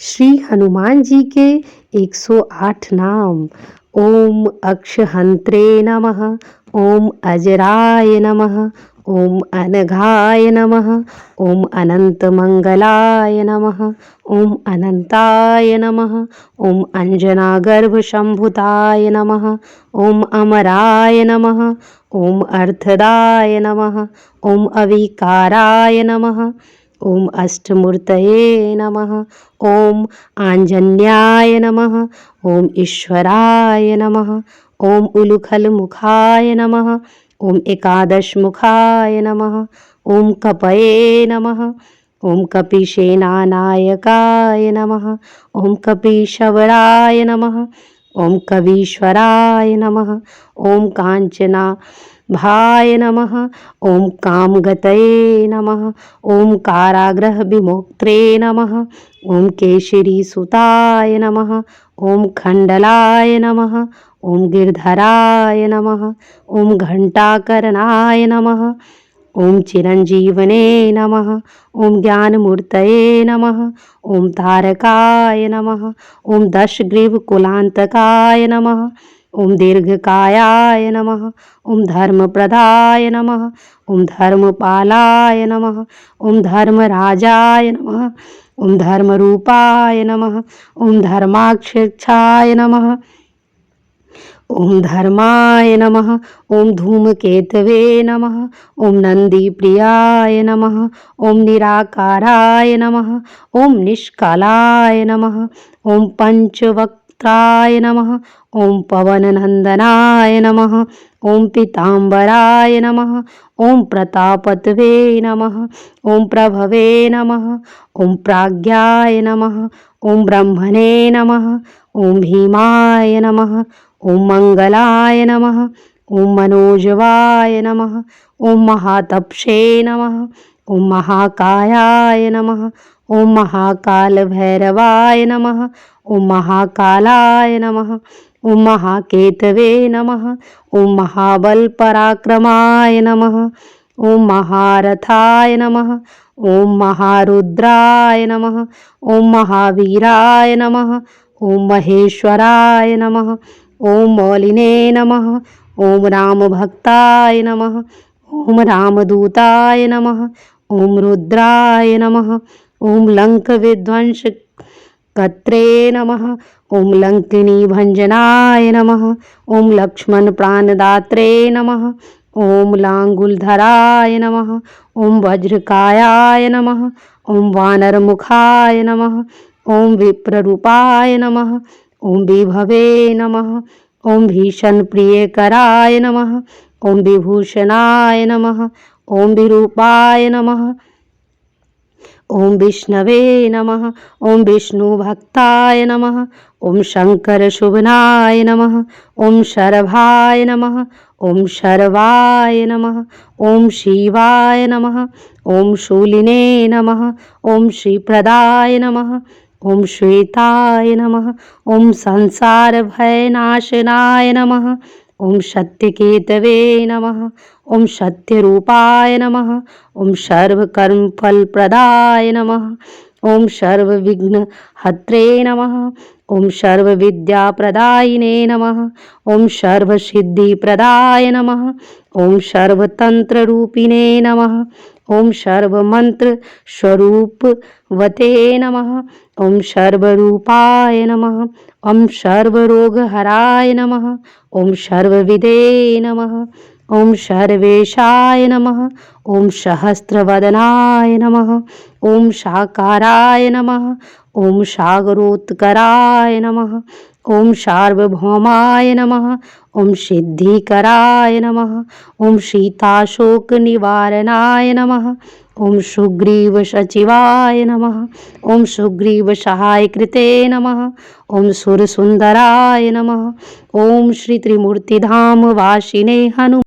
श्री हनुमान जी के 108 नाम। ओम अक्षहंत्रे नमः, ओम अजराय नमः, ओम अनघाय नमः, ओम अनंतमंगलाय नमः, ओम अनंताय नमः, ओम अंजनागर्भशंभुताय नमः, ओम अमराय नमः, ओम अर्थदाय नमः, ओम अविकाराय नमः, ओम अष्टमूर्तये नमः, ओम आंजन्याय नमः, ओम ईश्वराय नमः, ओम उलुखलमुखाय नमः, ओम एकादशमुखाय नमः, ओम कपये नमः, ओम कपिसेनानायकाय नमः, ओम कपीशवराय नमः, ओम कवीश्वराय नमः, ओम कांचना भाय नमः, ओम कामगतये नमः, ओम कारागृह विमोक्त्रे नमः, ओम केशरी सुताय नमः, ओम खंडलाय नमः, ओम गिरधराय नमः, ओम घंटाकर्णाय नमः, ओम चिरंजीवने नमः, ओम ज्ञानमूर्तये नमः, ओम तारकाय नमः, ओम दशग्रीवकुलांतकाय नमः, ओम दीर्घकायाय नमः, ओम धर्मप्रदाय नमः, ओम धर्मपालाय नमः, ओम धर्मराजाय नमः, ओम धर्मरूपाय नमः, ओम धर्माक्षाय नमः, ओम धर्माय नमः, ओम धूमकेतवे नमः, ओम नंदीप्रियाय नमः, ओम निराकाराय नमः, ओम निष्कालाय नमः, ओम पंचवक्त्राय नमः, ओम पवननंदनाय नमः, ओम पीतांबराय नमः, ओम प्रतापतवे नमः, ओम प्रभवे नमः, ओम प्राज्ञाय नमः, ओम ब्रह्मणे नमः, ओम भीमाय नमः, ओम मंगलाय नमः, ओम मनोजवाय नमः, ओम महातपसे नमः, ओम महाकायाय नमः, ओम महाकाल भैरवाय नमः, ओम महाकालाय नमः, ओम महाकेतवे नमः, ओम महाबल पराक्रमाय नमः, ओम महारथाय नमः, ओम महारुद्राय नमः, ओम महावीराय नमः, ओम महेश्वराय नमः, ओम मौलिने नमः, ओम रामभक्ताय नमः, ओम रामदूताय नमः, ओम रुद्राय नमः, ओम लंक विध्वंस कत्रे नमः, ओम लंकिनी भंजनाय नमः, ओम लक्ष्मण प्राणदात्रे नमः, ओम लांगुलधराय नमः, ओम वज्रकायाय नमः, ओम वानरमुखाय नमः, ओम विप्ररूपाय नमः, ओम विभवे नमः, ओम भीषण प्रियकराय नमः, ओम विभूषणाय नमः, ओम विरूपाय नमः, ओम विष्णवे नमः, ओम विष्णुभक्ताय नमः, ओम शंकर शुभनाय नमः, ओम शरभाय नमः, ओम शर्वाय नमः, ओम शिवाय नमः, ओम शूलिने नमः, ओम श्रीप्रदाय नमः, ओम श्वेताय नमः, ओम संसार भयनाशनाय नमः, ओम सत्यकेतवे नमः, ओम सत्यरूपाय नमः, ओम सर्वकर्मफलप्रदाय नमः, ओम सर्वविघ्नहत्रे नमः, ओम सर्वविद्याप्रदायिने नमः, ओम सर्वसिद्धिप्रदाय नमः, ओम सर्वतंत्ररूपिणे नमः, ओम सर्वमंत्रस्वरूपवते नमः, ओम सर्वरूपाय नमः, ओम सर्वरोगहराय नमः, ओम सर्वविदे नमः, ओम सर्वेशाय नमः, ओम सहस्रवदनाय नमः, ओम शाकाराय नमः, ओम सागरोत्कराय नमः, ओम सार्वभौमाय नमः, ओम सिद्धिकराय नमः, ओम सीताशोक निवारणाय नमः, ओम सुग्रीव सचिवाय नमः, ओम सुग्रीव सहाय कृते नमः, ओम सुरसुंदराय नमः, ओम श्री त्रिमूर्तिधाम वासिने हनुमान